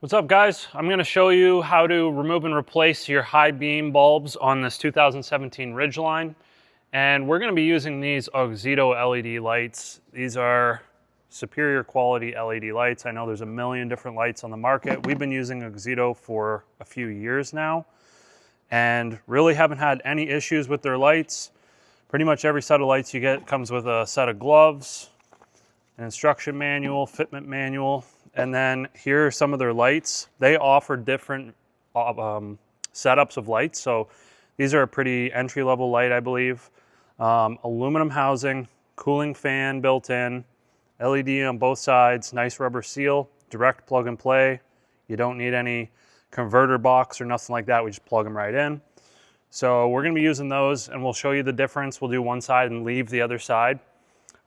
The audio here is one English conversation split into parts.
What's up, guys? I'm going to show you how to remove and replace your high beam bulbs on this 2017 Ridgeline. And we're going to be using these Oxito LED lights. These are superior quality LED lights. I know there's a million different lights on the market. We've been using Oxito for a few years now and really haven't had any issues with their lights. Pretty much every set of lights you get comes with a set of gloves, an instruction manual, fitment manual. And then here are some of their lights. They offer different setups of lights. So these are a pretty entry-level light, I believe. Aluminum housing, cooling fan built in, LED on both sides, nice rubber seal, direct plug and play. You don't need any converter box or nothing like that. We just plug them right in. So we're gonna be using those and we'll show you the difference. We'll do one side and leave the other side.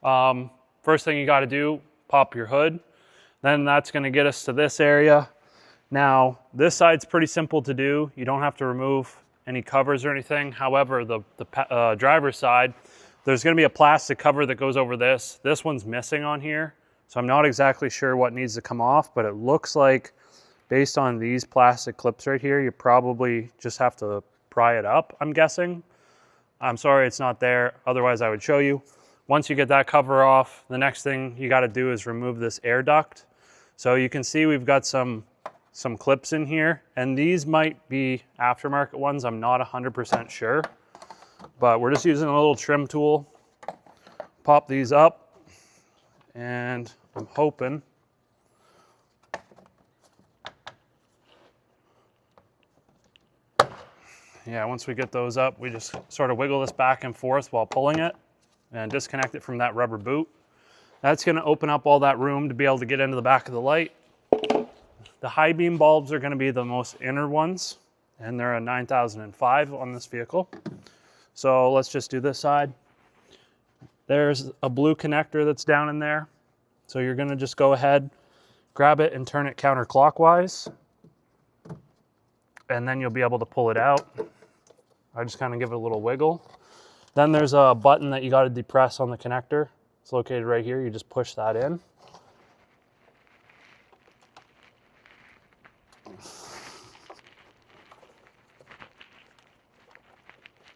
First thing you gotta do, pop your hood. Then that's going to get us to this area. Now, this side's pretty simple to do. You don't have to remove any covers or anything. However, the driver's side, there's going to be a plastic cover that goes over this. This one's missing on here, so I'm not exactly sure what needs to come off, but it looks like based on these plastic clips right here, you probably just have to pry it up, I'm guessing. I'm sorry it's not there. Otherwise, I would show you. Once you get that cover off, the next thing you got to do is remove this air duct. So you can see we've got some clips in here, and these might be aftermarket ones. I'm not 100% sure, but we're just using a little trim tool. Pop these up, and I'm hoping once we get those up, we just sort of wiggle this back and forth while pulling it and disconnect it from that rubber boot. That's going to open up all that room to be able to get into the back of the light. The high beam bulbs are going to be the most inner ones, and they're a 9005 on this vehicle. So let's just do this side. There's a blue connector that's down in there. So you're going to just go ahead, grab it and turn it counterclockwise, and then you'll be able to pull it out. I just kind of give it a little wiggle. Then there's a button that you got to depress on the connector. It's located right here. You just push that in.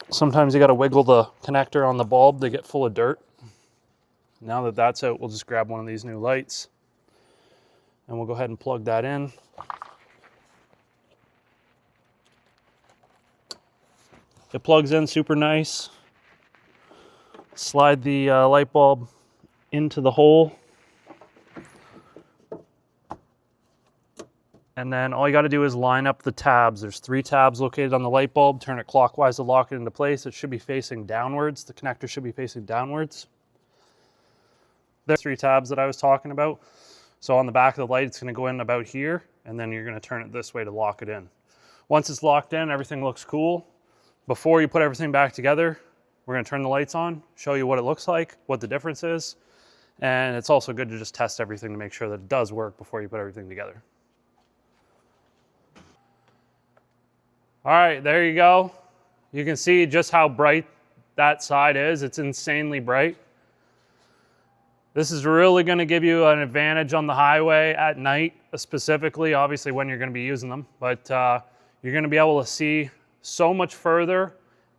Sometimes you got to wiggle the connector on the bulb to get full of dirt. Now that that's out, we'll just grab one of these new lights and we'll go ahead and plug that in. It plugs in super nice. Slide the light bulb into the hole. And then all you got to do is line up the tabs. There's 3 tabs located on the light bulb. Turn it clockwise to lock it into place. It should be facing downwards. The connector should be facing downwards. There's 3 tabs that I was talking about. So on the back of the light, it's going to go in about here, and then you're going to turn it this way to lock it in. Once it's locked in, everything looks cool. Before you put everything back together, we're going to turn the lights on, show you what it looks like, what the difference is, and it's also good to just test everything to make sure that it does work before you put everything together. All right, there you go. You can see just how bright that side is. It's insanely bright. This is really going to give you an advantage on the highway at night, specifically, obviously when you're going to be using them, but you're going to be able to see so much further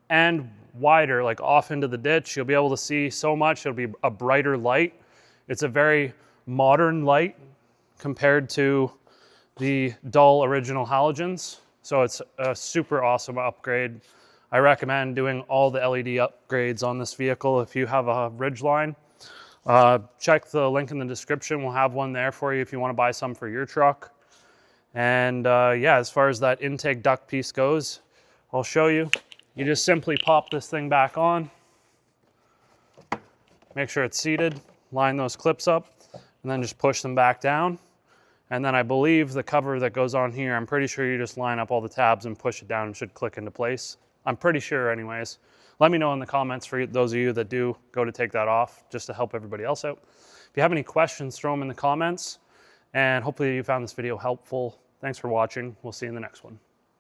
and wider, like off into the ditch. You'll be able to see so much. It'll be a brighter light. It's a very modern light compared to the dull original halogens. So it's a super awesome upgrade. I recommend doing all the LED upgrades on this vehicle. If you have a Ridgeline, check the link in the description. We'll have one there for you if you want to buy some for your truck. And as far as that intake duct piece goes, I'll show you. You just simply pop this thing back on, make sure it's seated, line those clips up, and then just push them back down. And then I believe the cover that goes on here, I'm pretty sure you just line up all the tabs and push it down and should click into place. I'm pretty sure anyways. Let me know in the comments for those of you that do go to take that off, just to help everybody else out. If you have any questions, throw them in the comments. And hopefully you found this video helpful. Thanks for watching. We'll see you in the next one.